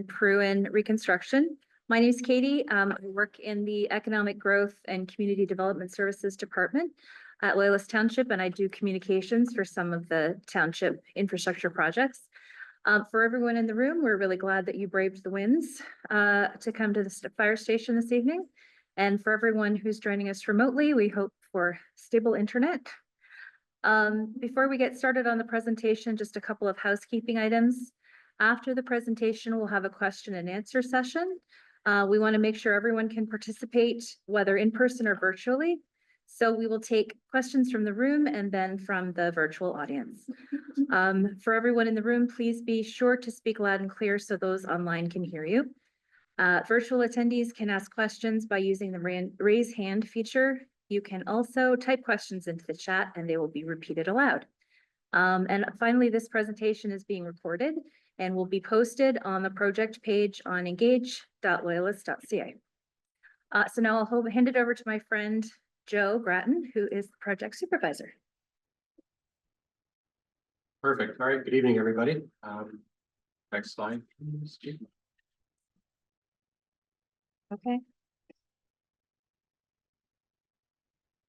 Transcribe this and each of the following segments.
and Pruyn Reconstruction. My name is Katie. I work in the Economic Growth and Community Development Services Department at Loyalist Township, and I do communications for some of the township infrastructure projects. For everyone in the room, we're really glad that you braved the winds to come to the fire station this evening. And for everyone who's joining us remotely, we hope for stable internet. Before we get started on the presentation, just a couple of housekeeping items. After the presentation, we'll have a question and answer session. We want to make sure everyone can participate, whether in person or virtually. So we will take questions from the room and then from the virtual audience. For everyone in the room, please be sure to speak loud and clear so those online can hear you. Virtual attendees can ask questions by using the raise hand feature. You can also type questions into the chat and they will be repeated aloud. And finally, this presentation is being recorded and will be posted on the project page on engage.loyalist.ca. So now I'll hand it over to my friend, Joe Grattan, who is the project supervisor. Perfect. All right. Good evening, everybody. Next slide. Okay.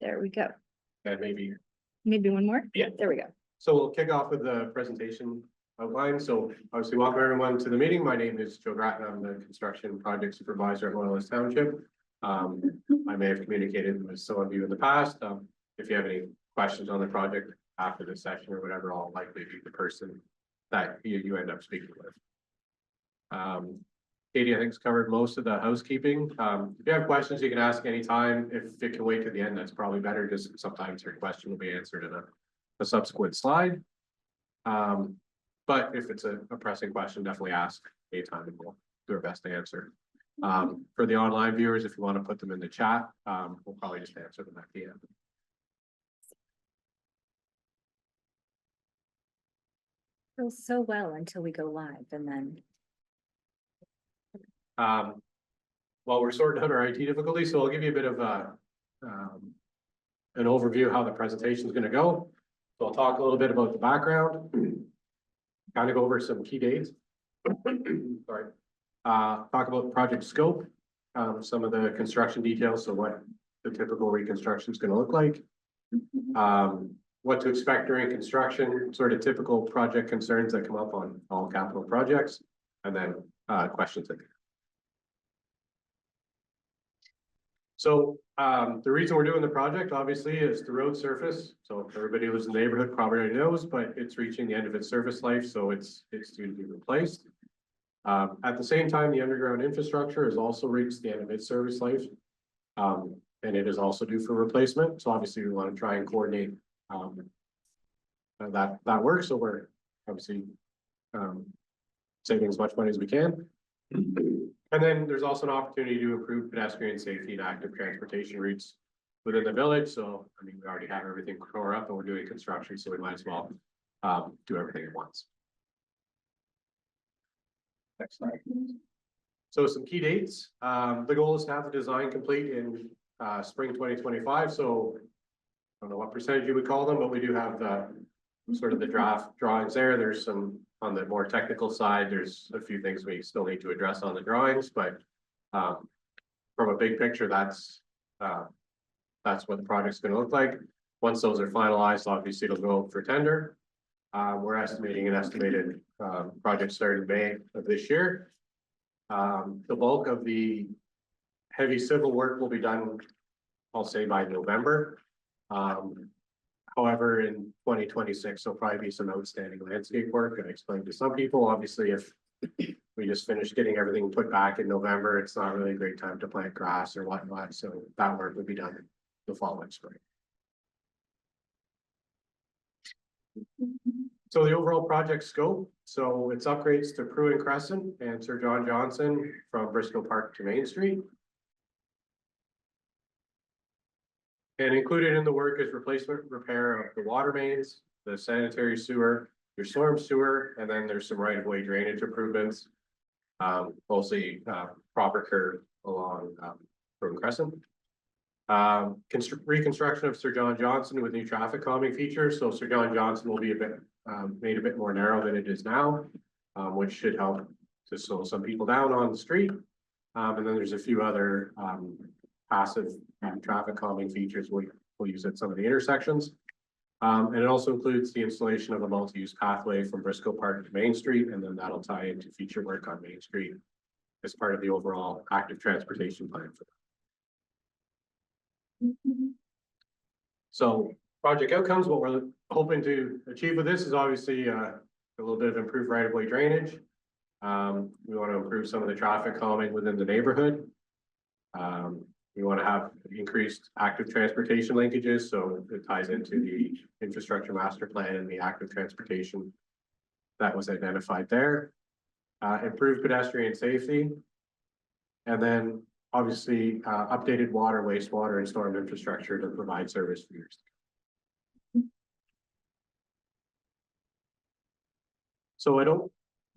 There we go. And maybe one more? Yeah. There we go. So we'll kick off with the presentation outline. So obviously welcome everyone to the meeting. My name is Joe Grattan. I'm the construction project supervisor at Loyalist Township. I may have communicated with some of you in the past. If you have any questions on the project after the session or whatever, I'll likely be the person that you end up speaking with. Katie, I think, has covered most of the housekeeping. If you have questions, you can ask anytime. If it can wait to the end, that's probably better. Just sometimes your question will be answered in a subsequent slide. But if it's a pressing question, definitely ask anytime and we'll do our best to answer. For the online viewers, if you want to put them in the chat, we'll probably just answer them at the end. Feels so well until we go live and then. Well, we're sorting out our IT difficulties, so I'll give you a bit of an overview of how the presentation is going to go. So I'll talk a little bit about the background, kind of go over some key dates. Sorry. Talk about the project scope, some of the construction details, so what the typical reconstruction is going to look like, what to expect during construction, sort of typical project concerns that come up on all capital projects, and then questions at the end. So the reason we're doing the project, obviously, is the road surface. So everybody who lives in the neighborhood probably already knows, but it's reaching the end of its service life, so it's due to be replaced. At the same time, the underground infrastructure has also reached the end of its service life, and it is also due for replacement. So obviously, we want to try and coordinate that work. So we're obviously saving as much money as we can. And then there's also an opportunity to improve pedestrian safety and active transportation routes within the village. So, I mean, we already have everything tore up and we're doing construction, so we might as well do everything at once. Next slide. So some key dates. The goal is to have the design complete in spring 2025. So I don't know what percentage you would call them, but we do have the sort of the draft drawings there. There's some on the more technical side, there's a few things we still need to address on the drawings, but from a big picture, that's what the project's going to look like. Once those are finalized, obviously it'll go for tender. We're estimating an estimated project start in May of this year. The bulk of the heavy civil work will be done, I'll say, by November. However, in 2026, there'll probably be some outstanding landscape work. And I explained to some people, obviously, if we just finished getting everything put back in November, it's not really a great time to plant grass or whatnot. So that work would be done the following spring. So the overall project scope, so it's upgrades to Pruyn Crescent and Sir John Johnson from Briscoe Park to Main Street. And included in the work is replacement repair of the water mains, the sanitary sewer, your storm sewer, and then there's some right-of-way drainage improvements. Mostly proper curve along Pruyn Crescent. Reconstruction of Sir John Johnson with new traffic calming features. So Sir John Johnson will be a bit made a bit more narrow than it is now, which should help to slow some people down on the street. And then there's a few other passive traffic calming features we'll use at some of the intersections. And it also includes the installation of a multi-use pathway from Briscoe Park to Main Street, and then that'll tie into feature work on Main Street as part of the overall active transportation plan for that. So project outcomes, what we're hoping to achieve with this is obviously a little bit of improved right-of-way drainage. We want to improve some of the traffic calming within the neighborhood. We want to have increased active transportation linkages, so it ties into the infrastructure master plan and the active transportation that was identified there. Improved pedestrian safety. And then obviously updated water, wastewater, and storm infrastructure to provide service for years. So I don't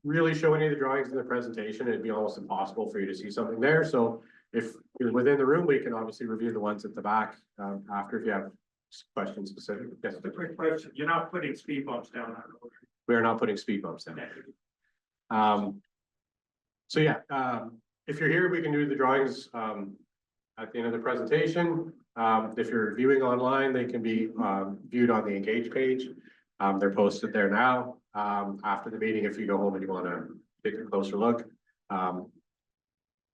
really show any of the drawings in the presentation. It'd be almost impossible for you to see something there. So if you're within the room, we can obviously review the ones at the back after if you have questions specific. Yes. Just a quick question. You're not putting speed bumps down that road. We are not putting speed bumps down. So yeah, if you're here, we can do the drawings at the end of the presentation. If you're viewing online, they can be viewed on the Engage page. They're posted there now. After the meeting, if you go home and you want to take a closer look,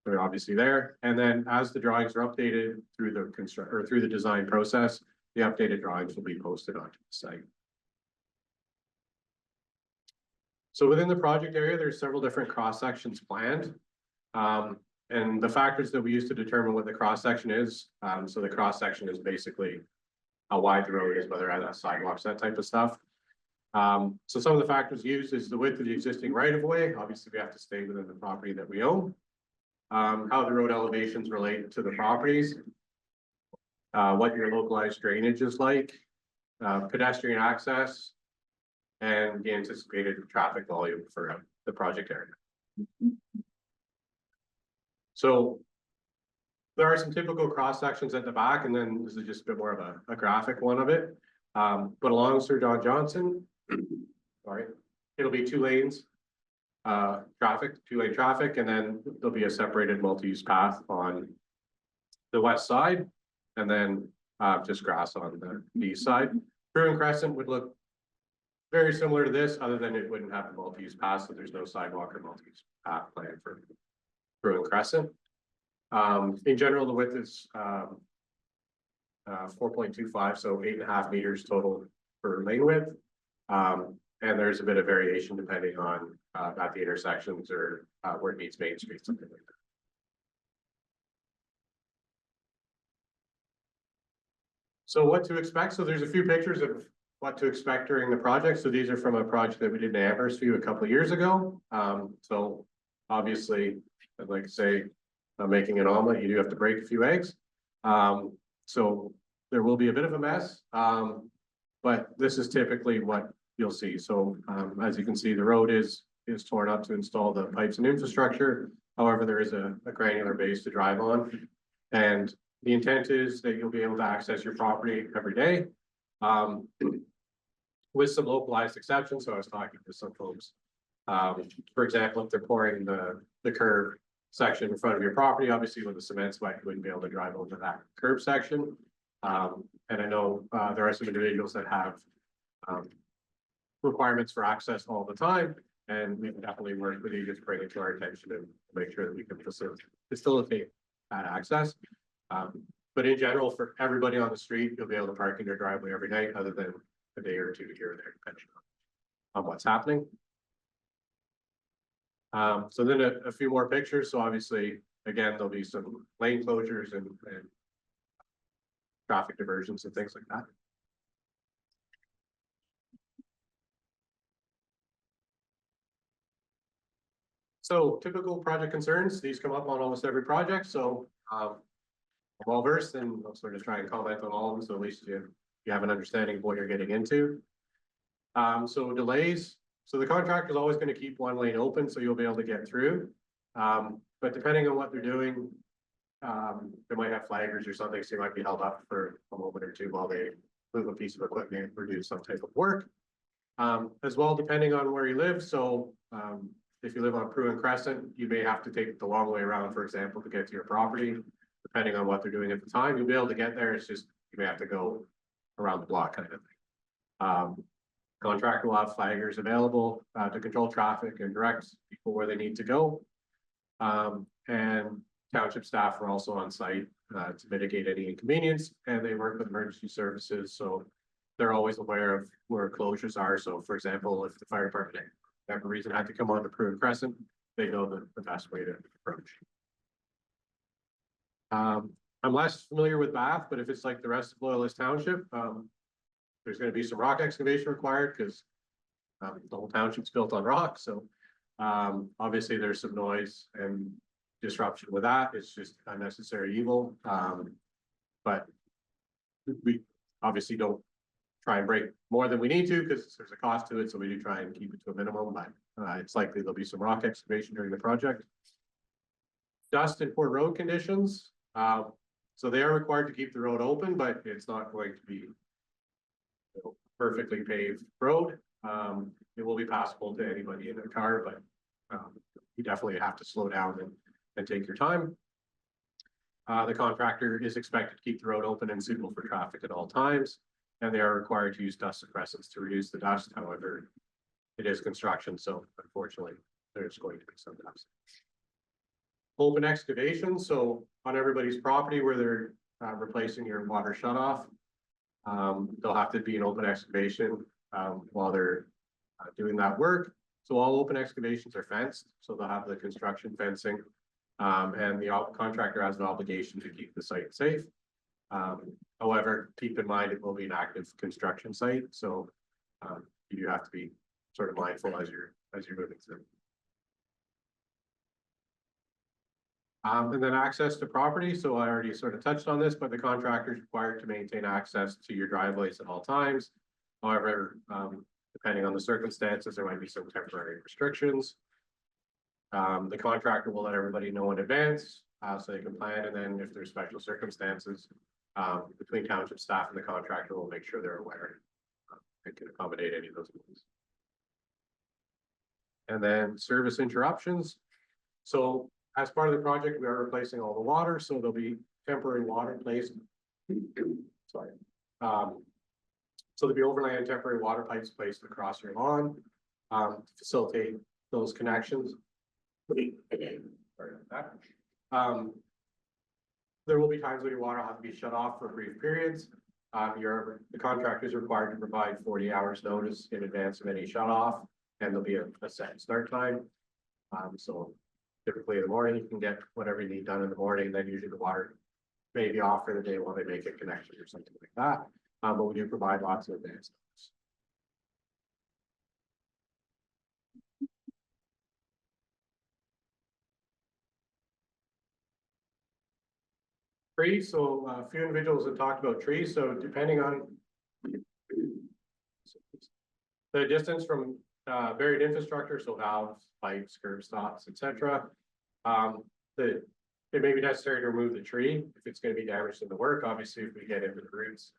they're obviously there. And then as the drawings are updated through the through the design process, the updated drawings will be posted onto the site. So within the project area, there's several different cross sections planned. And the factors that we use to determine what the cross section is. So the cross section is basically how wide the road is, whether it has sidewalks, that type of stuff. So some of the factors used is the width of the existing right of way. Obviously, we have to stay within the property that we own. How the road elevations relate to the properties. What your localized drainage is like. Pedestrian access. And the anticipated traffic volume for the project area. So there are some typical cross sections at the back, and then this is just a bit more of a graphic one of it. But along Sir John Johnson, sorry, it'll be 2 lanes, two-lane traffic, and then there'll be a separated multi-use path on the west side, and then just grass on the east side. Pruyn Crescent would look very similar to this, other than it wouldn't have the multi-use path, so there's no sidewalk or multi-use path planned for Pruyn Crescent. In general, the width is 4.25, so 8.5 meters total for lane width. And there's a bit of variation depending on at the intersections or where it meets Main Street, something like that. So what to expect? So there's a few pictures of what to expect during the project. So these are from a project that we did in Amherst a couple of years ago. So obviously, I'd like to say, making an omelet, you do have to break a few eggs. So there will be a bit of a mess, but this is typically what you'll see. So as you can see, the road is torn up to install the pipes and infrastructure. However, there is a granular base to drive on. And the intent is that you'll be able to access your property every day. With some localized exceptions. So I was talking to some folks. For example, if they're pouring the curb section in front of your property, obviously with the cement sweat, you wouldn't be able to drive over that curb section. And I know there are some individuals that have requirements for access all the time, and we can definitely work with you to bring it to our attention and make sure that we can facilitate that access. But in general, for everybody on the street, you'll be able to park in your driveway every night, other than a day or two here or there, depending on what's happening. So then a few more pictures. So obviously, again, there'll be some lane closures and traffic diversions and things like that. So typical project concerns, these come up on almost every project. So I'm well versed, and I'll sort of try and comment on all of them. So at least you have an understanding of what you're getting into. So delays. So the contractor is always going to keep one lane open, so you'll be able to get through. But depending on what they're doing, they might have flaggers or something, so you might be held up for a moment or two while they move a piece of equipment or do some type of work. As well, depending on where you live. So if you live on Pruyn Crescent, you may have to take the long way around, for example, to get to your property. Depending on what they're doing at the time, you'll be able to get there. It's just, you may have to go around the block kind of thing. Contractor will have flaggers available to control traffic and direct people where they need to go. And township staff are also on site to mitigate any inconvenience, and they work with emergency services, so they're always aware of where closures are. So for example, if the fire department for whatever reason had to come on to Pruyn Crescent, they know the best way to approach. I'm less familiar with Bath, but if it's like the rest of Loyalist Township, there's going to be some rock excavation required because the whole township's built on rock. So obviously there's some noise and disruption with that. It's just unnecessary evil. But we obviously don't try and break more than we need to because there's a cost to it. So we do try and keep it to a minimum, but it's likely there'll be some rock excavation during the project. Dust and poor road conditions. So they are required to keep the road open, but it's not going to be perfectly paved road. It will be passable to anybody in a car, but you definitely have to slow down and take your time. The contractor is expected to keep the road open and suitable for traffic at all times, and they are required to use dust suppressants to reduce the dust. However, it is construction, so unfortunately, there's going to be some dust. Open excavation, so on everybody's property where they're replacing your water shutoff, there'll have to be an open excavation while they're doing that work. So all open excavations are fenced, so they'll have the construction fencing, and the contractor has an obligation to keep the site safe. However, keep in mind it will be an active construction site, so you do have to be sort of mindful as you're moving through. And then access to property. So I already sort of touched on this, but the contractor is required to maintain access to your driveways at all times. However, depending on the circumstances, there might be some temporary restrictions. The contractor will let everybody know in advance so they can plan. And then if there's special circumstances between township staff and the contractor, will make sure they're aware and can accommodate any of those needs. And then service interruptions. So as part of the project, we are replacing all the water, so there'll be temporary water placed. Sorry. So there'll be overland temporary water pipes placed across your lawn to facilitate those connections. Sorry about that. There will be times when your water will have to be shut off for brief periods. The contractor is required to provide 40 hours notice in advance of any shut off, and there'll be a set start time. So typically in the morning, you can get whatever you need done in the morning, and then usually the water may be off for the day while they make a connection or something like that. But we do provide lots of advance notice. Trees, so a few individuals have talked about trees, so depending on the distance from buried infrastructure, so valves, pipes, curb stops, etc. It may be necessary to remove the tree if it's going to be damaged in the work. Obviously, if we get into the roots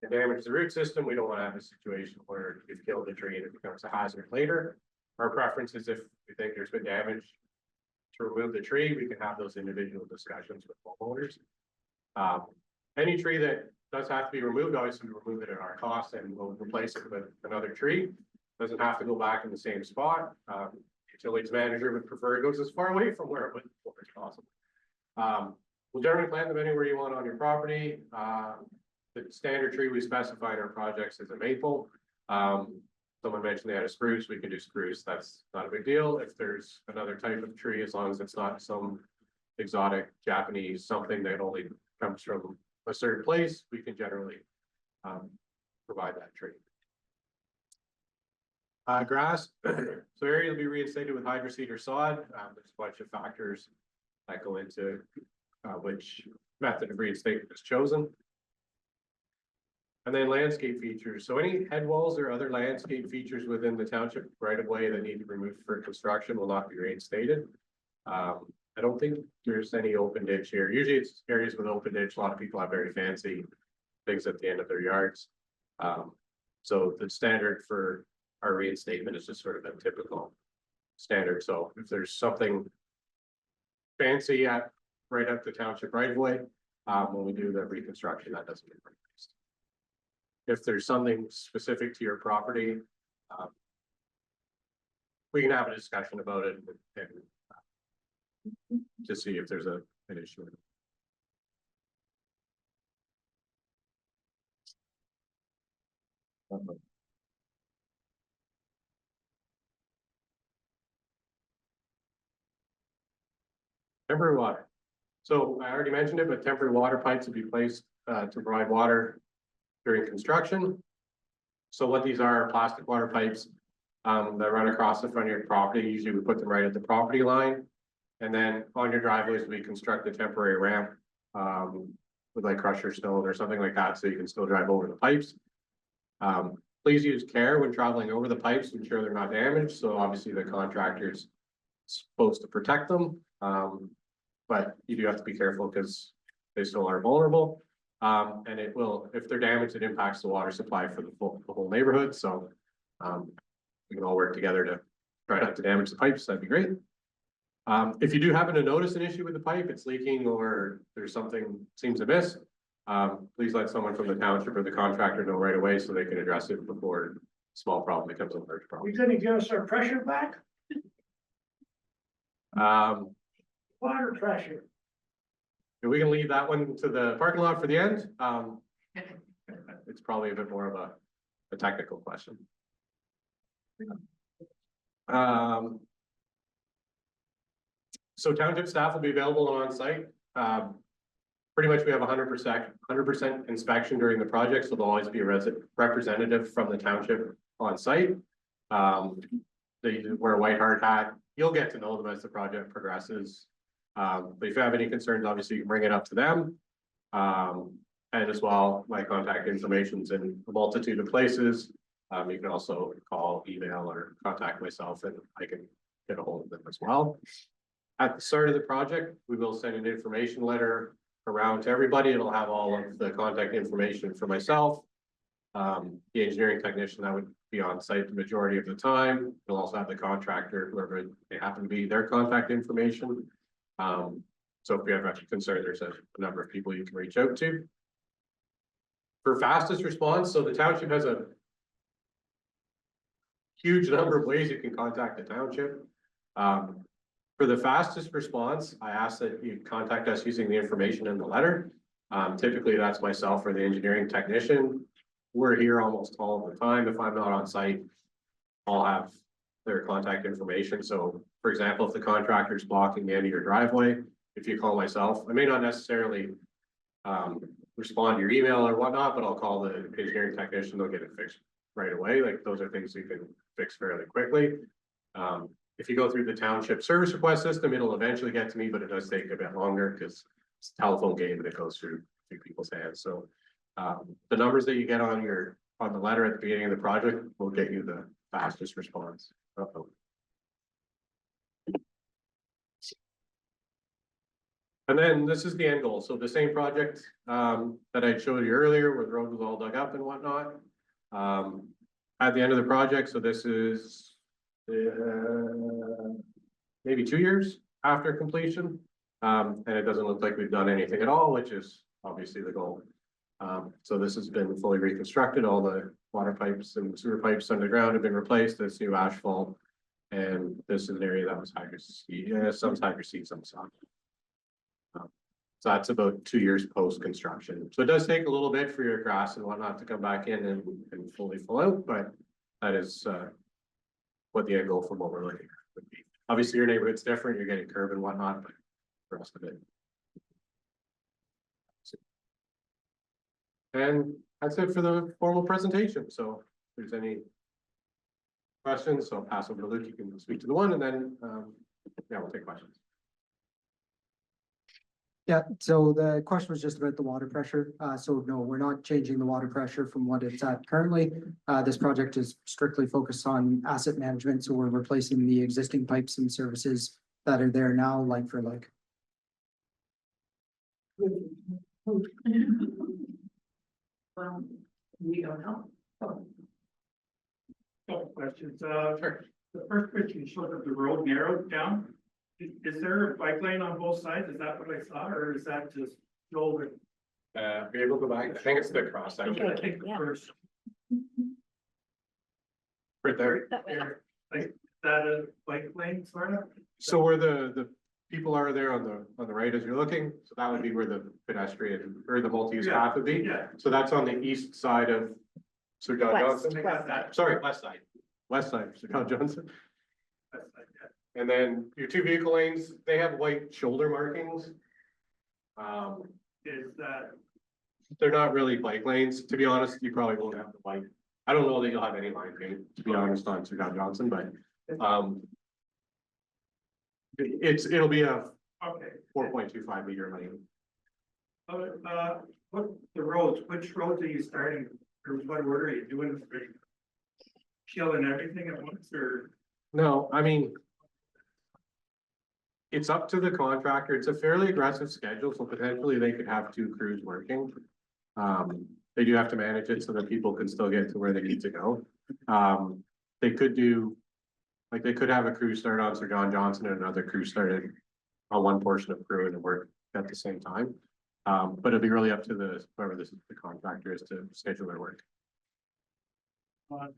and damage the root system, we don't want to have a situation where we've killed the tree and it becomes a hazard later. Our preference is if we think there's been damage to remove the tree, we can have those individual discussions with homeowners. Any tree that does have to be removed, obviously we remove it at our cost and we'll replace it with another tree. Doesn't have to go back in the same spot. Utilities manager would prefer it goes as far away from where it was before as possible. We'll generally plant them anywhere you want on your property. The standard tree we specify in our projects is a maple. Someone mentioned they had a spruce, we can do spruce. That's not a big deal. If there's another type of tree, as long as it's not some exotic Japanese something that only comes from a certain place, we can generally provide that tree. Grass, so area will be reinstated with hydroseed or sod. There's a bunch of factors that go into which method of reinstatement is chosen. And then landscape features. So any head walls or other landscape features within the township right of way that need to be removed for construction will not be reinstated. I don't think there's any open ditch here. Usually it's areas with open ditch. A lot of people have very fancy things at the end of their yards. So the standard for our reinstatement is just sort of a typical standard. So if there's something fancy right at the township right of way, when we do the reconstruction, that doesn't get replaced. If there's something specific to your property, we can have a discussion about it and to see if there's an issue. Temporary water. So I already mentioned it, but temporary water pipes will be placed to provide water during construction. So what these are plastic water pipes that run across the front of your property. Usually we put them right at the property line. And then on your driveways, we construct a temporary ramp with like crusher stone or something like that, so you can still drive over the pipes. Please use care when traveling over the pipes to ensure they're not damaged. So obviously the contractor's supposed to protect them. But you do have to be careful because they still are vulnerable. And it will, if they're damaged, it impacts the water supply for the whole neighborhood. So we can all work together to try not to damage the pipes. That'd be great. If you do happen to notice an issue with the pipe, it's leaking or there's something seems amiss, please let someone from the township or the contractor know right away so they can address it before a small problem becomes a large problem. You gonna give us our pressure back? Water pressure. We can leave that one to the parking lot for the end. It's probably a bit more of a technical question. So township staff will be available on site. Pretty much we have 100% inspection during the project, so there'll always be a representative from the township on site. They wear a white hard hat. You'll get to know them as the project progresses. But if you have any concerns, obviously you can bring it up to them. And as well, my contact information's in a multitude of places. You can also call, email, or contact myself and I can get a hold of them as well. At the start of the project, we will send an information letter around to everybody. It'll have all of the contact information for myself. The engineering technician that would be on site the majority of the time. You'll also have the contractor, whoever they happen to be, their contact information. So if you have any concern, there's a number of people you can reach out to. For fastest response, so the township has a huge number of ways you can contact the township. For the fastest response, I ask that you contact us using the information in the letter. Typically that's myself or the engineering technician. We're here almost all the time. If I'm not on site, I'll have their contact information. So for example, if the contractor is blocking the end of your driveway, if you call myself, I may not necessarily respond to your email or whatnot, but I'll call the engineering technician, they'll get it fixed right away. Like those are things you can fix fairly quickly. If you go through the township service request system, it'll eventually get to me, but it does take a bit longer because it's a telephone game that goes through people's hands. So the numbers that you get on the letter at the beginning of the project will get you the fastest response. And then this is the end goal. So the same project that I showed you earlier where the road was all dug up and whatnot. At the end of the project, so this is maybe 2 years after completion. And it doesn't look like we've done anything at all, which is obviously the goal. So this has been fully reconstructed. All the water pipes and sewer pipes underground have been replaced. There's new asphalt. And this is an area that was hydroseed, some hydroseed, some soft. So that's about 2 years post construction. So it does take a little bit for your grass and whatnot to come back in and fully fill out, but that is what the end goal from what we're looking at would be. Obviously, your neighborhood's different, you're getting curb and whatnot, but the rest of it. And that's it for the formal presentation. So if there's any questions, I'll pass over to Luke. You can speak to the one and then yeah, we'll take questions. Yeah, so the question was just about the water pressure. So no, we're not changing the water pressure from what it's at currently. This project is strictly focused on asset management. So we're replacing the existing pipes and services that are there now, like for like. Well, we don't know. Couple questions. The first picture you showed of the road narrowed down. Is there a bike lane on both sides? Is that what I saw, or is that just shoulder? Be able to go back, I think it's the cross section, I think the first. right there. Like, that a bike lane sort of? So where the people are there on the right as you're looking, so that would be where the pedestrian or the multi-use Yeah. path would be. Yeah. So that's on the east side of Sir John West. Johnson. I got that. Sorry, west side of Sir John Johnson. That's like that. And then your two vehicle lanes, they have white shoulder markings. Is that, They're not really bike lanes, to be honest, you probably won't have the bike. I don't know that you'll have any line change, to be honest, on Sir John Johnson, but, it'll be a okay. 4.25 meter lane. What the roads, which roads are you starting, or what order are you doing? Killing everything at once, or? No, I mean. It's up to the contractor. It's a fairly aggressive schedule, so potentially they could have two crews working. They do have to manage it so that people can still get to where they need to go. They could do. Like they could have a crew start on Sir John Johnson and another crew started on one portion of Pruyn and work at the same time. But it'd be really up to whoever the contractor is to schedule their work.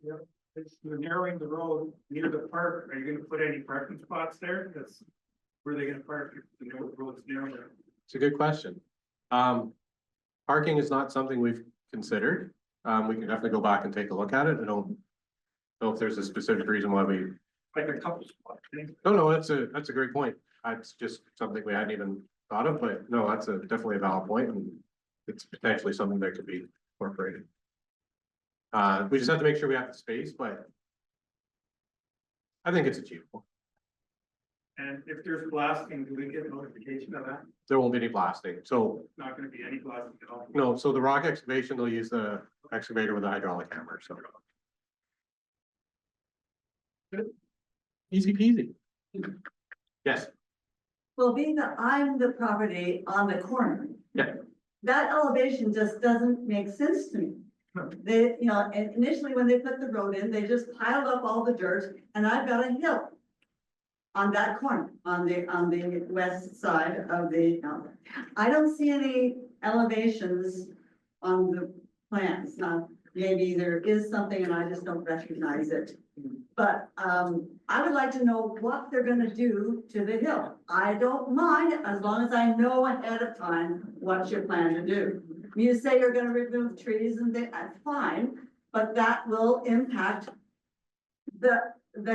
Yeah, it's, you're narrowing the road near the park. Are you gonna put any parking spots there? That's where they gonna park if the road's narrow there? It's a good question. Parking is not something we've considered. We can definitely go back and take a look at it. I don't know if there's a specific reason why we, Like a couple spots. I think. no, that's a great point. It's just something we hadn't even thought of, but no, that's definitely a valid point and it's potentially something that could be incorporated. We just have to make sure we have the space, but I think it's achievable. And if there's blasting, do we get notification of that? There won't be any blasting. So, Not gonna be any blasting at all. no, so the rock excavation, they'll use the excavator with a hydraulic hammer, so. Easy peasy. Yes, Well, being that I'm the property on the corner. Yeah. That elevation just doesn't make sense to me. They, you know, and initially when they put the road in, they just piled up all the dirt and I've got a hill. On that corner, on the west side of the, I don't see any elevations on the plans. Now, maybe there is something and I just don't recognize it. But, I would like to know what they're gonna do to the hill. I don't mind as long as I know ahead of time what you plan to do. You say you're gonna remove trees and that's fine, but that will impact the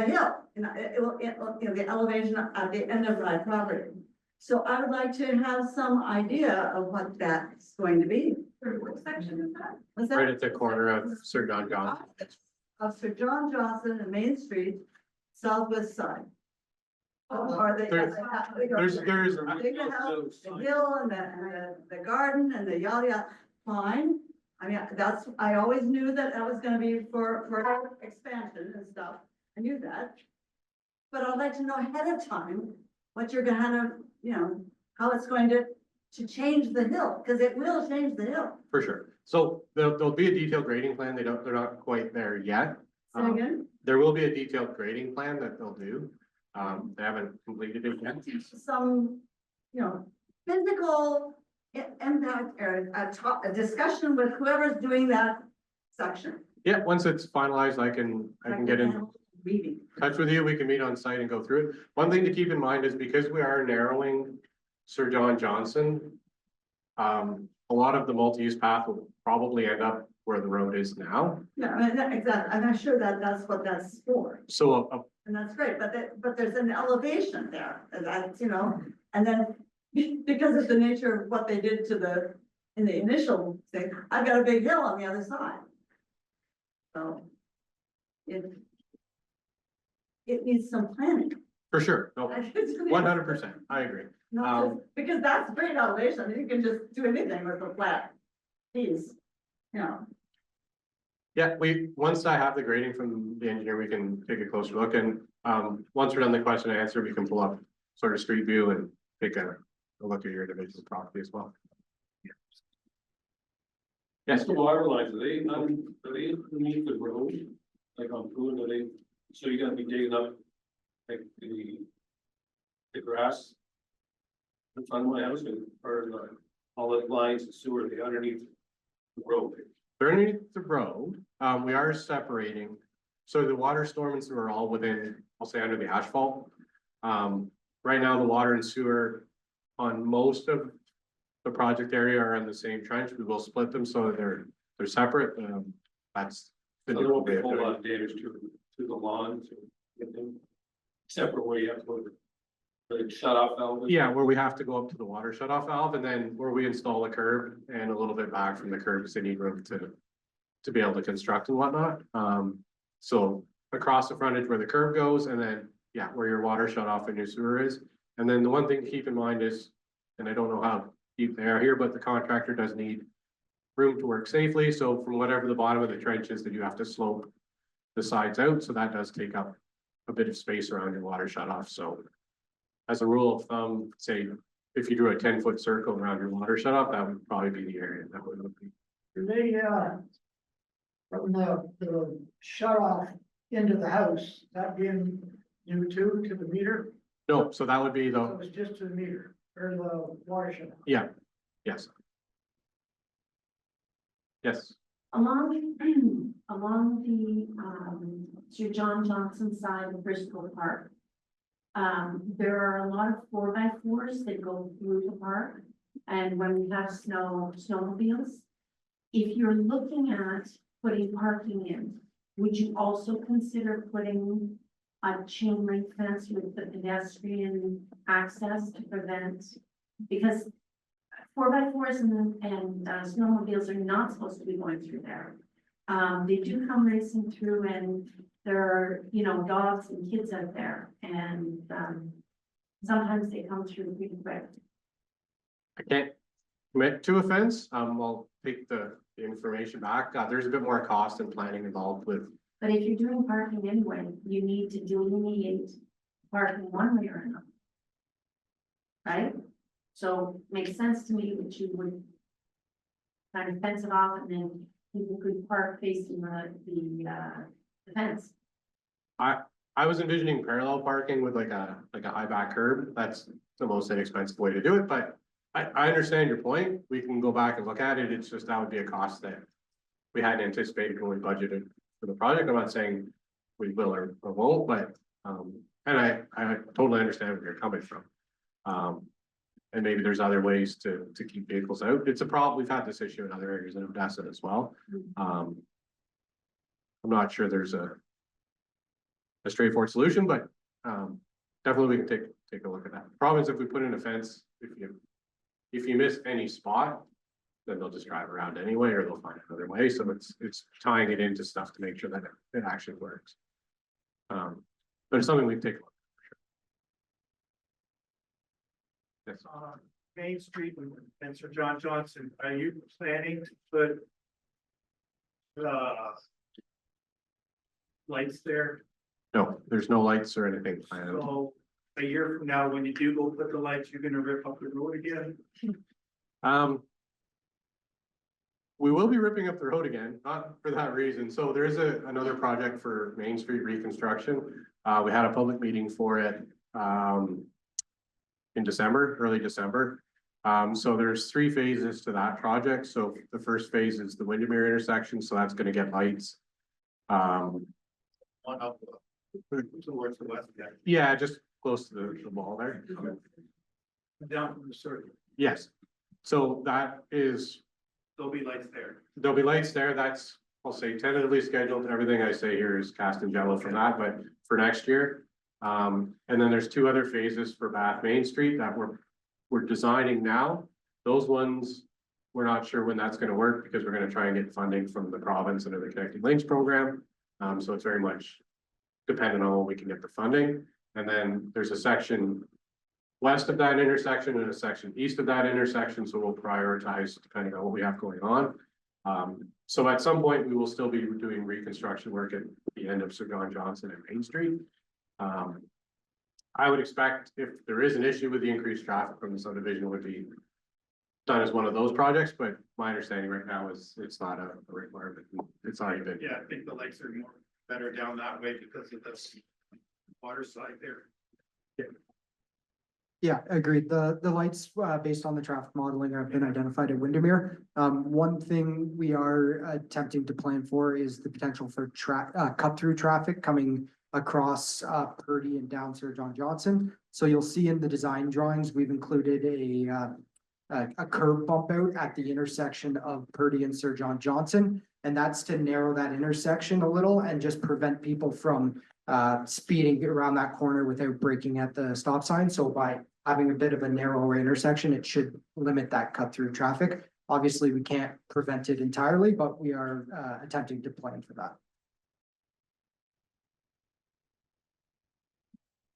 hill, you know, it will, you know, the elevation at the end of my property. So I would like to have some idea of what that's going to be. What section is that? Was that? right at the corner of Sir John Johnson. Of Sir John Johnson and Main Street, southwest side. Or they. There's- There's, They can have the hill and the garden and the yada yada, fine. I mean, that's, I always knew that was gonna be for expansion and stuff. I knew that. But I'd like to know ahead of time what you're gonna, you know, how it's going to change the hill, because it will change the hill. for sure. So there'll be a detailed grading plan. They're not quite there yet. Say again, There will be a detailed grading plan that they'll do. They haven't completed it yet. some, you know, physical impact or a discussion with whoever's doing that section. Yeah, once it's finalized, I can get in Meeting. touch with you. We can meet on site and go through it. One thing to keep in mind is because we are narrowing Sir John Johnson. A lot of the multi-use path will probably end up where the road is now. Yeah, I mean, exactly, I'm not sure that that's what that's for, So and that's great, but there's an elevation there, and that's, you know, and then because of the nature of what they did in the initial thing, I've got a big hill on the other side. So it needs some planning. for sure, no, 100%, I agree. Not just, because that's great elevation, you can just do anything with a flat piece, you know. Yeah, once I have the grading from the engineer, we can take a closer look and, once we're done the question and answer, we can pull up sort of street view and take a look at your individual property as well. Yes, The water lines, are they underneath the road, like on Pruyn, are they So you're gonna be digging up like the grass in front of my house and or all the lines and sewer, they underneath the road. They're underneath the road, we are separating, so the water, storm and sewer are all within, I'll say under the asphalt. Right now, the water and sewer on most of the project area are in the same trench, we will split them so that they're separate, that's. the So there won't be a different way whole of doing lot of damage to the lawns. Except for where you have to go to the shut off valve. it. Yeah, where we have to go up to the water shut off valve, and then where we install a curb and a little bit back from the curb, because they need room to be able to construct and whatnot. So across the frontage where the curb goes, and then, yeah, where your water shut off and your sewer is. And then the one thing to keep in mind is, and I don't know how deep they are here, but the contractor does need room to work safely, so from whatever the bottom of the trench is, that you have to slope the sides out, so that does take up a bit of space around your water shut off, so. As a rule of thumb, say, if you drew a 10-foot circle around your water shut off, that would probably be the area that would be. They, from the shut off into the house, that being new too to the meter, No, so that would be so the, it's just to the meter or the water shut off. yeah, yes. Yes, Along, along the, Sir John Johnson side of Bristol Park. There are a lot of 4x4s that go through the park. And when we have snowmobiles. If you're looking at putting parking in, would you also consider putting a chain link fence with the pedestrian access to prevent? Because 4x4s and snowmobiles are not supposed to be going through there. They do come racing through and there are, you know, dogs and kids out there and, sometimes they come through pretty quick. I can't commit to a fence, I'll take the information back, there's a bit more cost and planning involved with. But if you're doing parking anyway, you need to delineate parking one way or another. Right? So it makes sense to me that you would kind of fence it off and then people could park facing the fence. I was envisioning parallel parking with like a high back curb, that's the most inexpensive way to do it, but. I understand your point, we can go back and look at it, it's just that would be a cost that. We hadn't anticipated when we budgeted for the project, I'm not saying we will or won't, but, and I totally understand where you're coming from. And maybe there's other ways to keep vehicles out, it's a problem, we've had this issue in other areas in Odessa as well. I'm not sure there's a straightforward solution, but, definitely we can take a look at that. Problem is if we put in a fence, if you miss any spot, then they'll just drive around anyway, or they'll find another way, so it's tying it into stuff to make sure that it actually works. But it's something we take a look at. Yes. Main Street and Sir John Johnson, are you planning to put lights there? No, there's no lights or anything planned. So a year from now, when you do go put the lights, you're gonna rip up the road again? We will be ripping up the road again, not for that reason. So there is another project for Main Street reconstruction. We had a public meeting for it, in December, early December. So there's 3 phases to that project. So the first phase is the Windermere intersection, so that's gonna get lights. One up towards the west, Yeah, just close to the wall there. down from the circle, Yes, so that is, there'll be lights there. there'll be lights there, that's, I'll say tentatively scheduled, everything I say here is cast in jello from that, but for next year. And then there's 2 other phases for Bath Main Street that we're designing now. Those ones, we're not sure when that's gonna work, because we're gonna try and get funding from the province under the Connecting Links program. So it's very much dependent on when we can get the funding. And then there's a section west of that intersection and a section east of that intersection, so we'll prioritize depending on what we have going on. So at some point, we will still be doing reconstruction work at the end of Sir John Johnson and Main Street. I would expect if there is an issue with the increased traffic from the subdivision, it would be done as one of those projects, but my understanding right now is it's not a requirement. It's not even. Yeah, I think the lights are more better down that way because of this water side there. Yeah, agreed. The lights, based on the traffic modeling have been identified at Windermere. One thing we are attempting to plan for is the potential for cut through traffic coming across, Purdy and down Sir John Johnson. So you'll see in the design drawings, we've included a curb bump out at the intersection of Purdy and Sir John Johnson. And that's to narrow that intersection a little and just prevent people from speeding around that corner without braking at the stop sign. So by having a bit of a narrower intersection, it should limit that cut through traffic. Obviously, we can't prevent it entirely, but we are attempting to plan for that.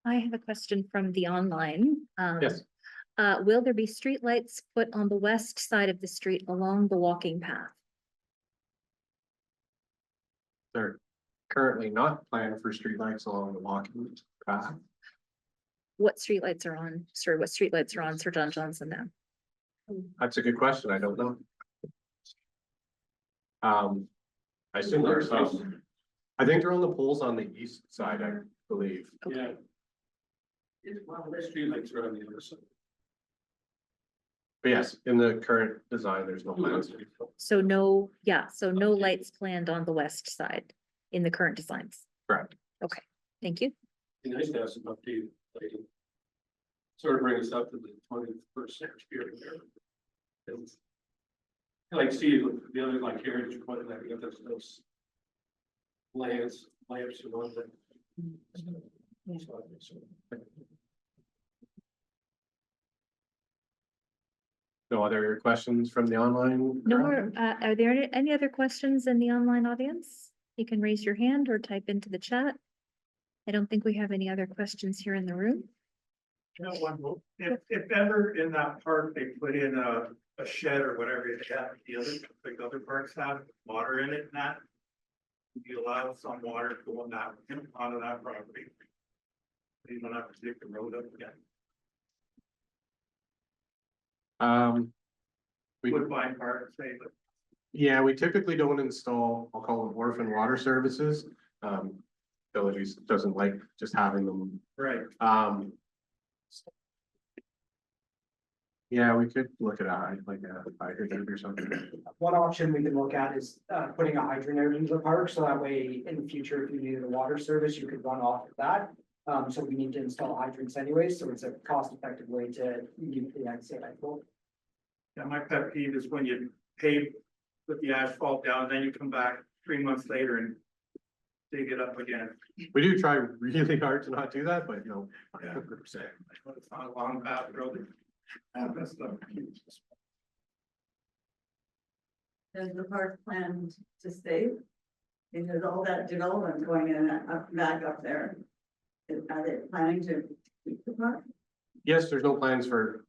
I have a question from the online. Yes. Will there be streetlights put on the west side of the street along the walking path? They're currently not planned for streetlights along the walking path. What streetlights are on, sorry, what streetlights are on Sir John Johnson now? That's a good question. I don't know. I assume there's some. I think they're on the poles on the east side, I believe. Yeah. Well, the streetlights are on the other side. But yes, in the current design, there's no plans. So no, yeah, so no lights planned on the west side in the current designs. Correct. Thank you. Be nice to have some updated lighting. Sort of bring us up to the 21st century here. And I like see the other like heritage point that we got those lamps and all that. No other questions from the online? No crowd? more, are there any other questions in the online audience? You can raise your hand or type into the chat. I don't think we have any other questions here in the room. You know, if ever in that park, they put in a shed or whatever, they have the other parks have water in it and that. You allow some water to go on that, onto that property. You don't have to take the road up again. We Woodbine Park, say, but Yeah, we typically don't install, I'll call them orphan water services. Villages doesn't like just having them. right. Yeah, we could look at like a hydrant or something. One option we could look at is putting a hydrant out into the park, so that way in the future, if you needed a water service, you could run off of that. So we need to install hydrants anyway, so it's a cost-effective way to meet the exit. Yeah, my pet peeve is when you pave, put the asphalt down, then you come back 3 months later and dig it up again. We do try really hard to not do that, but you know. Yeah. 100%. It's not a long path road. That's the. There's the park planned to stay. Because all that development going in back up there. Are they planning to keep the park? Yes, there's no plans for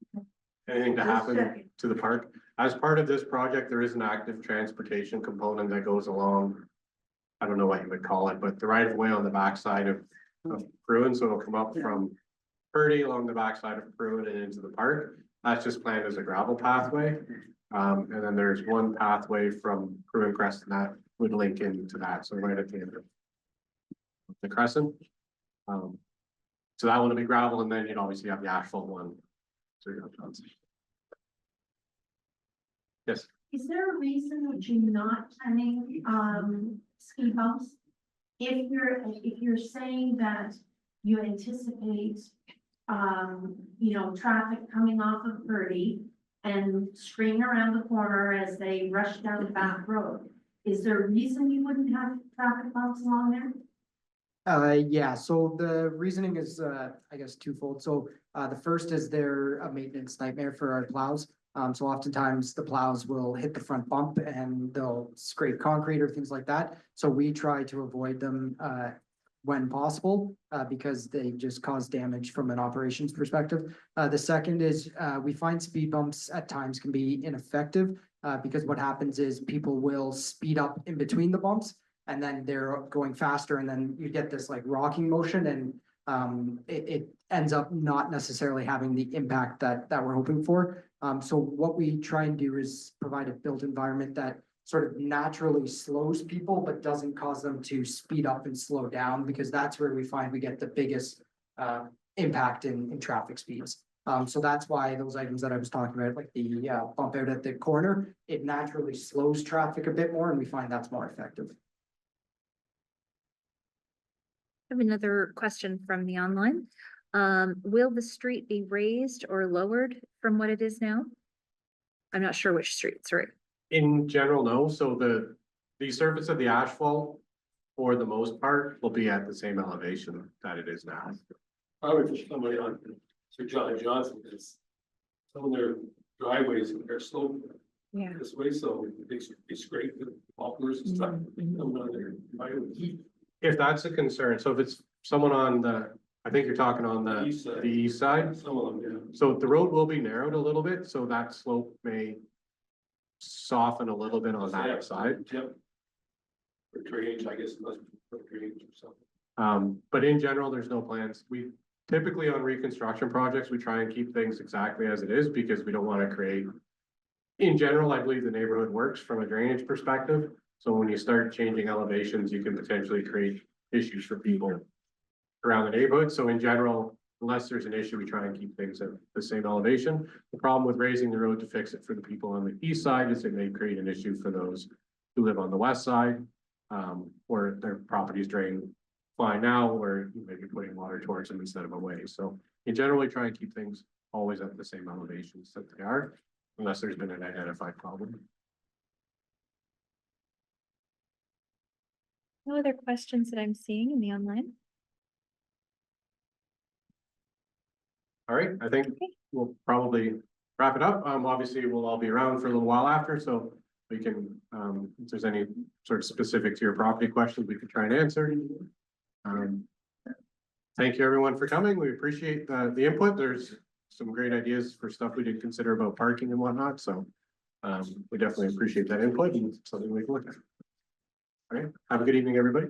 anything to Just happen checking. to the park. As part of this project, there is an active transportation component that goes along. I don't know what you would call it, but the right of way on the backside of Pruyn, so it'll come up from Purdy along the backside of Pruyn and into the park. That's just planned as a gravel pathway. And then there's one pathway from Pruyn Crescent that would link into that, so right at the end of the Crescent. So that one will be gravel, and then you'd obviously have the asphalt one. So you're not. Yes, Is there a reason that you're not planning, ski bumps? If you're saying that you anticipate, traffic coming off of Purdy and screaming around the corner as they rush down the back road, is there a reason you wouldn't have traffic bumps along there? Yeah, so the reasoning is, I guess, twofold. So, the first is they're a maintenance nightmare for our plows. So oftentimes the plows will hit the front bump and they'll scrape concrete or things like that. So we try to avoid them, when possible, because they just cause damage from an operations perspective. The second is, we find speed bumps at times can be ineffective, because what happens is people will speed up in between the bumps and then they're going faster and then you get this like rocking motion and it ends up not necessarily having the impact that we're hoping for. So what we try and do is provide a built environment that sort of naturally slows people, but doesn't cause them to speed up and slow down, because that's where we find we get the biggest impact in traffic speeds. So that's why those items that I was talking about, like the bump out at the corner, it naturally slows traffic a bit more, and we find that's more effective. I have another question from the online. Will the street be raised or lowered from what it is now? I'm not sure which street, sorry. In general, no, so the surface of the asphalt, for the most part, will be at the same elevation that it is now. Probably for somebody on Sir John Johnson, because some of their driveways are sloped Yeah. this way, so they scrape the poplars and stuff. Coming on their driveways. If that's a concern, so if it's someone on I think you're talking on the East side. east side. Some of them, yeah. So the road will be narrowed a little bit, so that slope may soften a little bit on Yeah. that side. Yep. For drainage, I guess, must be for drainage or something. But in general, there's no plans. We typically on reconstruction projects, we try and keep things exactly as it is because we don't want to create. In general, I believe the neighborhood works from a drainage perspective. So when you start changing elevations, you can potentially create issues for people around the neighborhood. So in general, unless there's an issue, we try and keep things at the same elevation. The problem with raising the road to fix it for the people on the east side is it may create an issue for those who live on the west side, where their properties drain fine now, where you may be putting water towards them instead of away. So you generally try and keep things always at the same elevations that they are, unless there's been an identified problem. No other questions that I'm seeing in the online? All right, I think we'll probably wrap it up. Obviously, we'll all be around for a little while after, so we can, if there's any sort of specific to your property questions, we can try and answer. Thank you everyone for coming. We appreciate the input. There's some great ideas for stuff we didn't consider about parking and whatnot, so we definitely appreciate that input and something we can look at. All right, have a good evening, everybody.